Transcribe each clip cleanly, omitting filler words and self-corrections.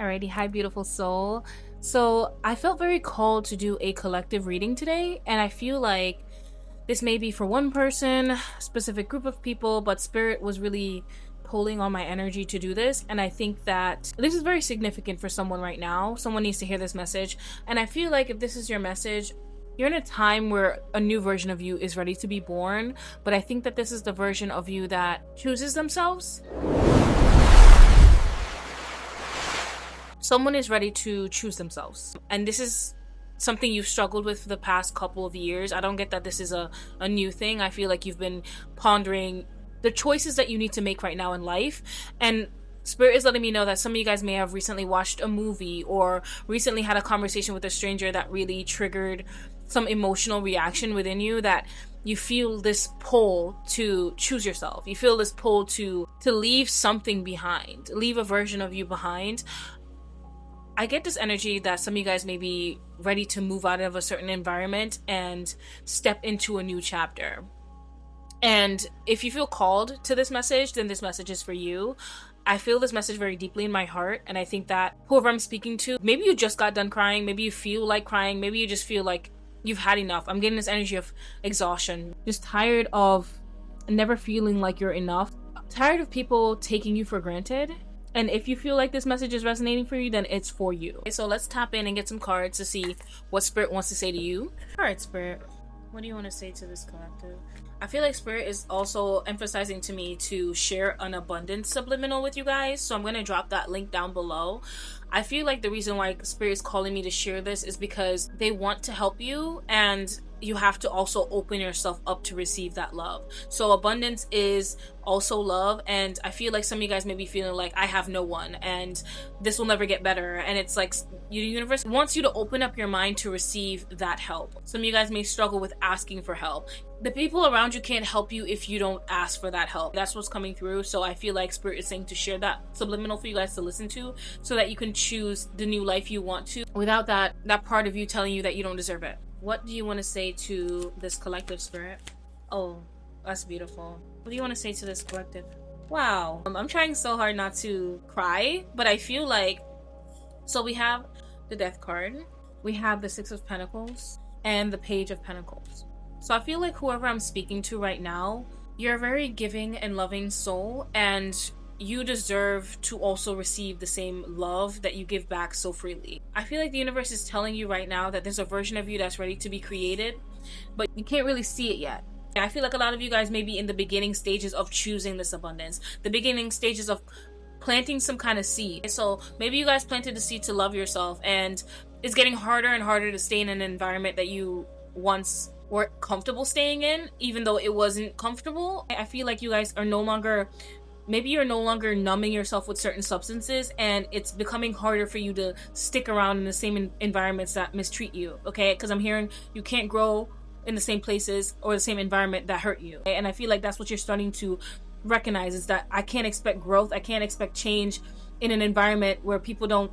Alrighty, hi beautiful soul. So I felt very called to do a collective reading today, and I feel like this may be for one person, specific group of people, but spirit was really pulling on my energy to do this, and I think that this is very significant for someone right now. Someone needs to hear this message, and I feel like if this is your message, you're in a time where a new version of you is ready to be born, but I think that this is the version of you that chooses themselves. Someone is ready to choose themselves, and this is something you've struggled with for the past couple of years. I don't get that this is a new thing. I feel like you've been pondering the choices that you need to make right now in life, and spirit is letting me know that some of you guys may have recently watched a movie or recently had a conversation with a stranger that really triggered some emotional reaction within you, that you feel this pull to choose yourself. You feel this pull to leave something behind, leave a version of you behind. I get this energy that some of you guys may be ready to move out of a certain environment and step into a new chapter. And if you feel called to this message, then this message is for you. I feel this message very deeply in my heart, and I think that whoever I'm speaking to, maybe you just got done crying, maybe you feel like crying, maybe you just feel like you've had enough. I'm getting this energy of exhaustion, just tired of never feeling like you're enough, tired of people taking you for granted. And if you feel like this message is resonating for you, then it's for you. Okay, so let's tap in and get some cards to see what Spirit wants to say to you. All right, Spirit, what do you want to say to this collective? I feel like Spirit is also emphasizing to me to share an abundance subliminal with you guys. So I'm going to drop that link down below. I feel like the reason why Spirit is calling me to share this is because they want to help you, and you have to also open yourself up to receive that love. So abundance is also love, and I feel like some of you guys may be feeling like, I have no one and this will never get better, and it's like the universe wants you to open up your mind to receive that help. Some of you guys may struggle with asking for help. The people around you can't help you if you don't ask for that help. That's what's coming through. So I feel like Spirit is saying to share that subliminal for you guys to listen to, so that you can choose the new life you want to without that part of you telling you that you don't deserve it. What do you want to say to this collective, Spirit? Oh, that's beautiful. What do you want to say to this collective? Wow. I'm trying so hard not to cry, but I feel like, so we have the Death card, we have the Six of Pentacles, and the Page of Pentacles. So I feel like whoever I'm speaking to right now, you're a very giving and loving soul, and you deserve to also receive the same love that you give back so freely. I feel like the universe is telling you right now that there's a version of you that's ready to be created, but you can't really see it yet. I feel like a lot of you guys may be in the beginning stages of choosing this abundance, the beginning stages of planting some kind of seed. So maybe you guys planted the seed to love yourself, and it's getting harder and harder to stay in an environment that you once were comfortable staying in, even though it wasn't comfortable. I feel like you guys are no longer, maybe you're no longer numbing yourself with certain substances, and it's becoming harder for you to stick around in the same environments that mistreat you, okay? Because I'm hearing you can't grow in the same places or the same environment that hurt you, okay? And I feel like that's what you're starting to recognize, is that I can't expect growth, I can't expect change in an environment where people don't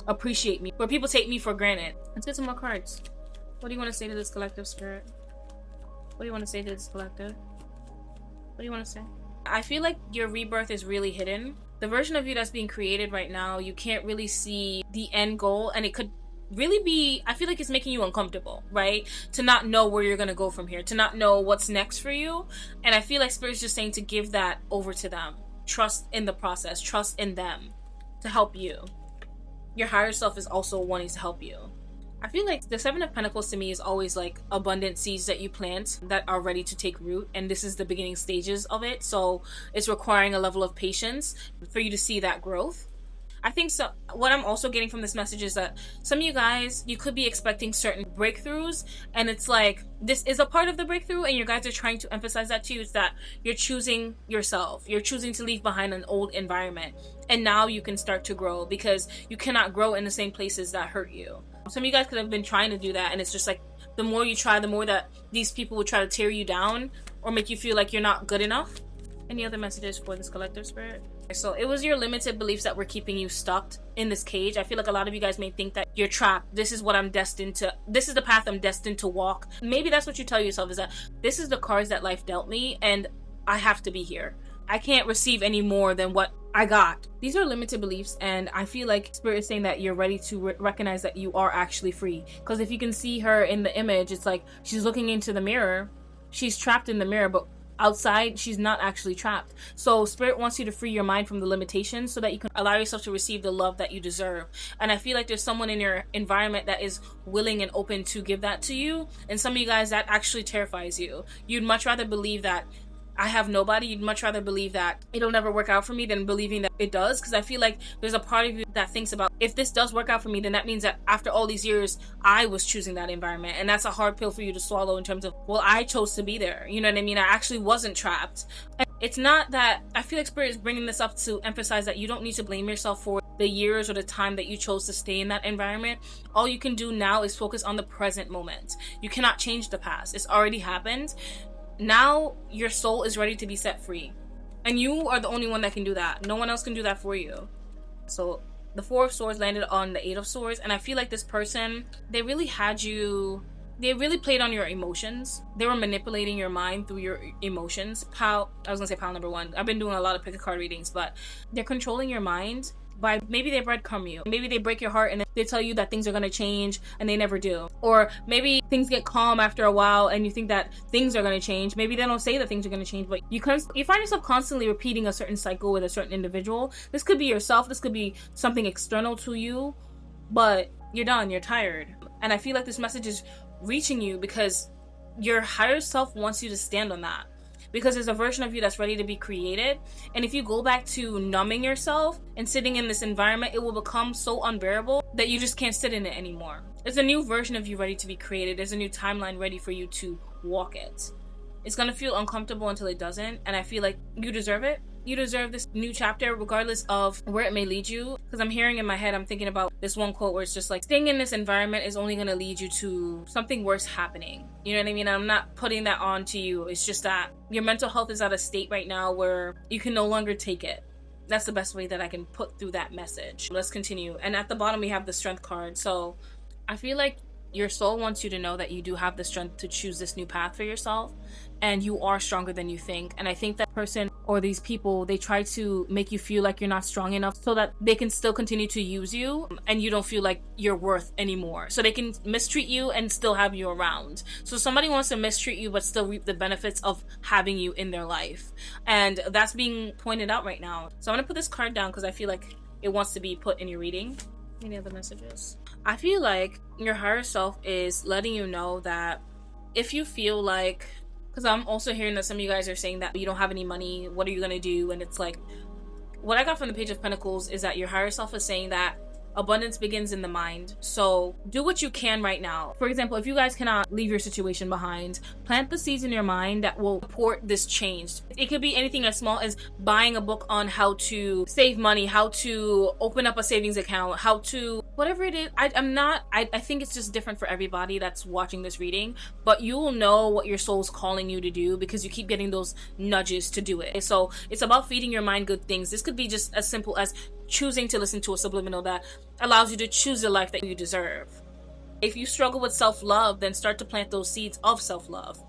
appreciate me, where people take me for granted. Let's get some more cards. What do you want to say to this collective, Spirit? What do you want to say to this collective? What do you want to say? I feel like your rebirth is really hidden. The version of you that's being created right now, you can't really see the end goal, and it could really be, I feel like it's making you uncomfortable, right? To not know where you're going to go from here, to not know what's next for you. And I feel like Spirit's just saying to give that over to them. Trust in the process, trust in them to help you. Your higher self is also wanting to help you. I feel like the Seven of Pentacles to me is always like abundant seeds that you plant that are ready to take root, and this is the beginning stages of it, so it's requiring a level of patience for you to see that growth. I think so. What I'm also getting from this message is that some of you guys, you could be expecting certain breakthroughs, and it's like this is a part of the breakthrough, and you guys are trying to emphasize that to you, is that you're choosing yourself, you're choosing to leave behind an old environment, and now you can start to grow, because you cannot grow in the same places that hurt you. Some of you guys could have been trying to do that, and it's just like the more you try, the more that these people will try to tear you down or make you feel like you're not good enough. Any other messages for this collective, Spirit? So it was your limited beliefs that were keeping you stuck in this cage. I feel like a lot of you guys may think that you're trapped. This is what I'm destined to, this is the path I'm destined to walk. Maybe that's what you tell yourself, is that this is the cards that life dealt me, and I have to be here. I can't receive any more than what I got. These are limited beliefs, and I feel like Spirit is saying that you're ready to recognize that you are actually free. Because if you can see her in the image, it's like she's looking into the mirror. She's trapped in the mirror, but outside she's not actually trapped. So Spirit wants you to free your mind from the limitations so that you can allow yourself to receive the love that you deserve. And I feel like there's someone in your environment that is willing and open to give that to you, and some of you guys, that actually terrifies you. You'd much rather believe that I have nobody. You'd much rather believe that it'll never work out for me than believing that it does. Because I feel like there's a part of you that thinks about, if this does work out for me, then that means that after all these years, I was choosing that environment. And that's a hard pill for you to swallow in terms of, well, I chose to be there. You know what I mean? I actually wasn't trapped. And it's not that, I feel like Spirit is bringing this up to emphasize that you don't need to blame yourself for the years or the time that you chose to stay in that environment. All you can do now is focus on the present moment. You cannot change the past. It's already happened. Now your soul is ready to be set free, and you are the only one that can do that. No one else can do that for you. So the Four of Swords landed on the Eight of Swords, and I feel like this person, they really had you, they really played on your emotions. They were manipulating your mind through your emotions. I was gonna say pile number one. I've been doing a lot of pick a card readings, but they're controlling your mind by, maybe they breadcrumb you. Maybe they break your heart and they tell you that things are going to change and they never do. Or maybe things get calm after a while and you think that things are going to change. Maybe they don't say that things are going to change, but you find yourself constantly repeating a certain cycle with a certain individual. This could be yourself. This could be something external to you, but you're done. You're tired. And I feel like this message is reaching you because your higher self wants you to stand on that. Because there's a version of you that's ready to be created. And if you go back to numbing yourself and sitting in this environment, it will become so unbearable that you just can't sit in it anymore. There's a new version of you ready to be created. There's a new timeline ready for you to walk it. It's gonna feel uncomfortable until it doesn't. And I feel like you deserve it. You deserve this new chapter regardless of where it may lead you. Because I'm hearing in my head, I'm thinking about this one quote where it's just like, staying in this environment is only going to lead you to something worse happening. You know what I mean? I'm not putting that on to you. It's just that your mental health is at a state right now where you can no longer take it. That's the best way that I can put through that message. Let's continue. And at the bottom we have the Strength card. So I feel like your soul wants you to know that you do have the strength to choose this new path for yourself, and you are stronger than you think. And I think that person or these people, they try to make you feel like you're not strong enough so that they can still continue to use you and you don't feel like you're worth anymore. So they can mistreat you and still have you around. So somebody wants to mistreat you but still reap the benefits of having you in their life. And that's being pointed out right now. So I'm going to put this card down because I feel like it wants to be put in your reading. Any other messages? I feel like your higher self is letting you know that if you feel like, because I'm also hearing that some of you guys are saying that you don't have any money, what are you going to do? And it's like, what I got from the Page of Pentacles is that your higher self is saying that abundance begins in the mind. So do what you can right now. For example, if you guys cannot leave your situation behind, plant the seeds in your mind that will support this change. It could be anything as small as buying a book on how to save money, how to open up a savings account, how to, whatever it is. I think it's just different for everybody that's watching this reading, but you will know what your soul's calling you to do because you keep getting those nudges to do it. So it's about feeding your mind good things. This could be just as simple as choosing to listen to a subliminal that allows you to choose the life that you deserve. If you struggle with self-love, then start to plant those seeds of self-love.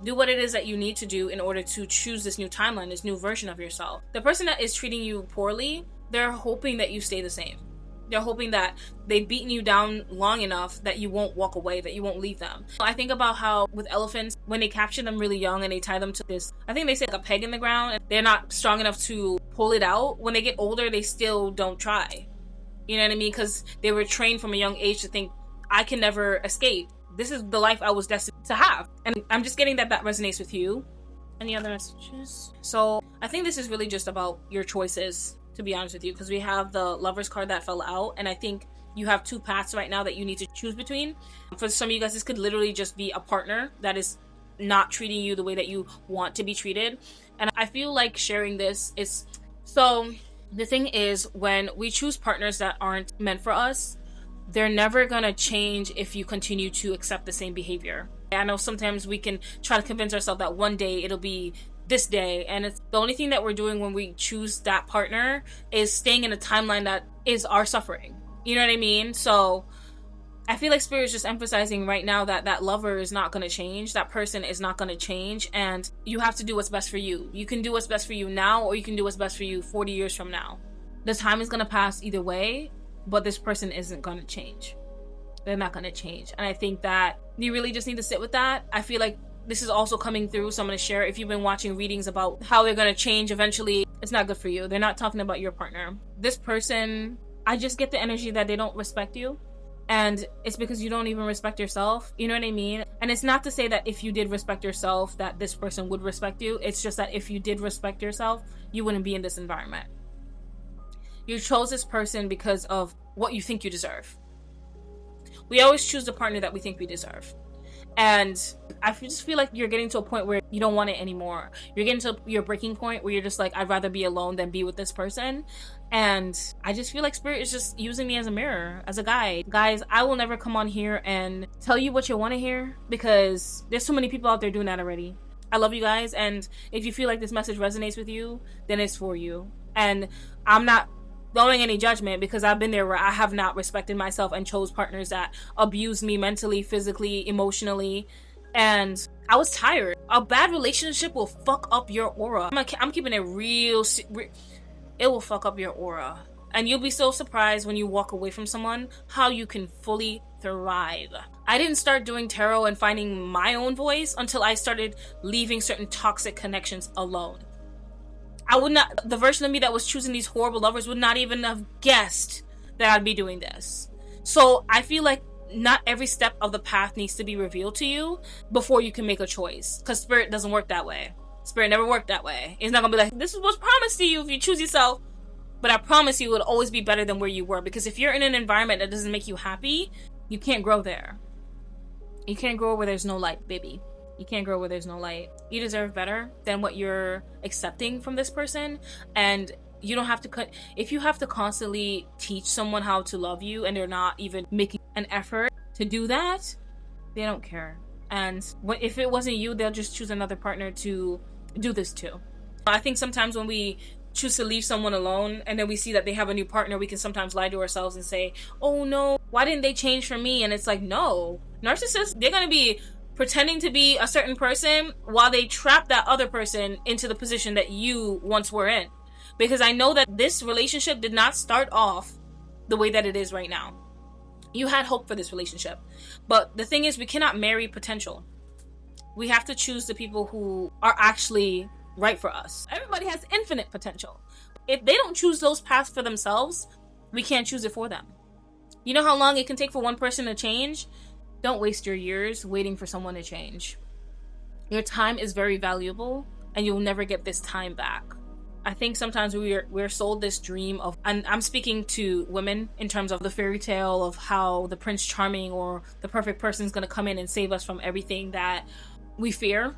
Do what it is that you need to do in order to choose this new timeline, this new version of yourself. The person that is treating you poorly, they're hoping that you stay the same. They're hoping that they've beaten you down long enough that you won't walk away, that you won't leave them. I think about how with elephants, when they capture them really young and they tie them to this, I think they say like a peg in the ground, and they're not strong enough to pull it out. When they get older, they still don't try. You know what I mean? Because they were trained from a young age to think, I can never escape. This is the life I was destined to have. And I'm just getting that resonates with you. Any other messages? So I think this is really just about your choices, to be honest with you, because we have the Lovers card that fell out, and I think you have two paths right now that you need to choose between. For some of you guys, this could literally just be a partner that is not treating you the way that you want to be treated. And I feel like sharing this is, so the thing is, when we choose partners that aren't meant for us, they're never gonna change if you continue to accept the same behavior. I know sometimes we can try to convince ourselves that one day it'll be this day, and it's the only thing that we're doing when we choose that partner is staying in a timeline that is our suffering. You know what I mean? So I feel like Spirit is just emphasizing right now that that lover is not going to change. That person is not going to change. And you have to do what's best for you. You can do what's best for you now, or you can do what's best for you 40 years from now. The time is going to pass either way, but this person isn't going to change. They're not going to change. And I think that you really just need to sit with that. I feel like this is also coming through, so I'm going to share. If you've been watching readings about how they're going to change eventually, it's not good for you. They're not talking about your partner. This person, I just get the energy that they don't respect you. And it's because you don't even respect yourself. You know what I mean? And it's not to say that if you did respect yourself, that this person would respect you. It's just that if you did respect yourself, you wouldn't be in this environment. You chose this person because of what you think you deserve. We always choose the partner that we think we deserve. And I just feel like you're getting to a point where you don't want it anymore. You're getting to your breaking point where you're just like, I'd rather be alone than be with this person. And I just feel like Spirit is just using me as a mirror, as a guide. Guys, I will never come on here and tell you what you want to hear, because there's so many people out there doing that already. I love you guys, and if you feel like this message resonates with you, then it's for you. And I'm not throwing any judgment, because I've been there where I have not respected myself and chose partners that abused me mentally, physically, emotionally, and I was tired. A bad relationship will fuck up your aura. I'm keeping it real. It will fuck up your aura, and you'll be so surprised when you walk away from someone how you can fully thrive. I didn't start doing tarot and finding my own voice until I started leaving certain toxic connections alone. I would not, the version of me that was choosing these horrible lovers would not even have guessed that I'd be doing this. So I feel like not every step of the path needs to be revealed to you before you can make a choice, because Spirit doesn't work that way. Spirit never worked that way. It's not gonna be like, this is what's promised to you if you choose yourself. But I promise you, it'll always be better than where you were, because if you're in an environment that doesn't make you happy, you can't grow there. You can't grow where there's no light, baby. You can't grow where there's no light. You deserve better than what you're accepting from this person. And you don't have to if you have to constantly teach someone how to love you and they're not even making an effort to do that, they don't care. And if it wasn't you, they'll just choose another partner to do this to. I think sometimes when we choose to leave someone alone and then we see that they have a new partner, we can sometimes lie to ourselves and say, oh no, why didn't they change for me? And it's like, no. Narcissists, they're gonna be pretending to be a certain person while they trap that other person into the position that you once were in. Because I know that this relationship did not start off the way that it is right now. You had hope for this relationship. But the thing is, we cannot marry potential. We have to choose the people who are actually right for us. Everybody has infinite potential. If they don't choose those paths for themselves, we can't choose it for them. You know how long it can take for one person to change? Don't waste your years waiting for someone to change. Your time is very valuable, and you'll never get this time back. I think sometimes we're sold this dream of, and I'm speaking to women in terms of the fairy tale of how the Prince Charming or the perfect person is going to come in and save us from everything that we fear.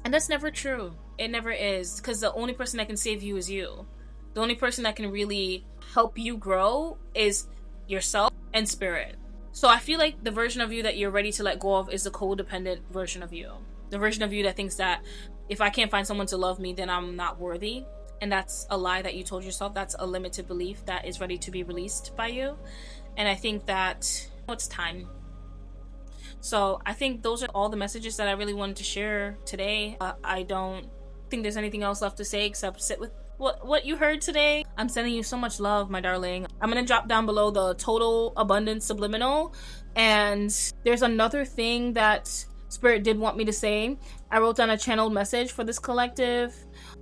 And that's never true. It never is, because the only person that can save you is you. The only person that can really help you grow is yourself and Spirit. So I feel like the version of you that you're ready to let go of is the codependent version of you. The version of you that thinks that if I can't find someone to love me, then I'm not worthy. And that's a lie that you told yourself. That's a limited belief that is ready to be released by you. And I think that it's time. So I think those are all the messages that I really wanted to share today. I don't think there's anything else left to say except sit with what you heard today. I'm sending you so much love, my darling. I'm gonna drop down below the total abundance subliminal. And there's another thing that Spirit did want me to say. I wrote down a channeled message for this collective.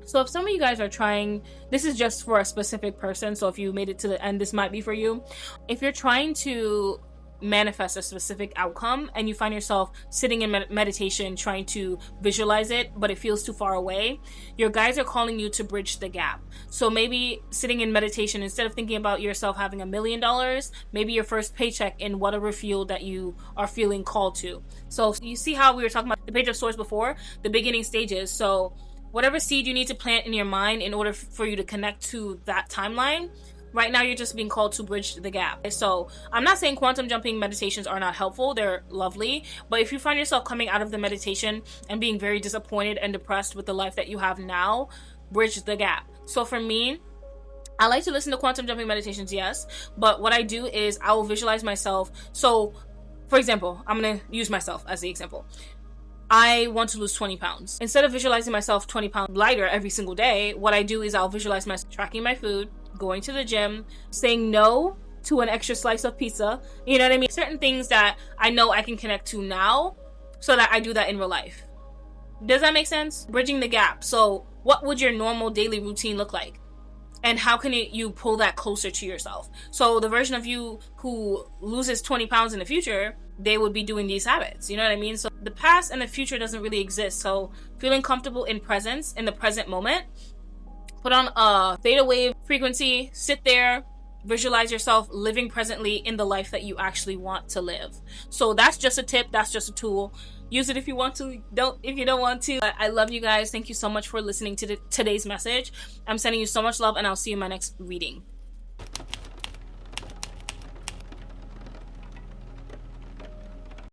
So if some of you guys are trying, this is just for a specific person, so if you made it to the end, this might be for you. If you're trying to manifest a specific outcome and you find yourself sitting in meditation trying to visualize it, but it feels too far away, your guides are calling you to bridge the gap. So maybe sitting in meditation, instead of thinking about yourself having $1 million, maybe your first paycheck in whatever field that you are feeling called to. So you see how we were talking about the Page of Swords before, the beginning stages. So whatever seed you need to plant in your mind in order for you to connect to that timeline, right now you're just being called to bridge the gap. So I'm not saying quantum jumping meditations are not helpful. They're lovely. But if you find yourself coming out of the meditation and being very disappointed and depressed with the life that you have now, bridge the gap. So for me, I like to listen to quantum jumping meditations, yes. But what I do is I will visualize myself. So For example, I'm going to use myself as the example. I want to lose 20 pounds. Instead of visualizing myself 20 pounds lighter every single day, what I do is I'll visualize myself tracking my food, going to the gym, saying no to an extra slice of pizza. You know what I mean? Certain things that I know I can connect to now so that I do that in real life. Does that make sense? Bridging the gap. So what would your normal daily routine look like? And how can you pull that closer to yourself? So the version of you who loses 20 pounds in the future, they would be doing these habits. You know what I mean? So the past and the future doesn't really exist. So feeling comfortable in presence, in the present moment, put on a theta wave frequency, sit there, visualize yourself living presently in the life that you actually want to live. So that's just a tip. That's just a tool. Use it if you want to. Don't if you don't want to. I love you guys. Thank you so much for listening to today's message. I'm sending you so much love, and I'll see you in my next reading.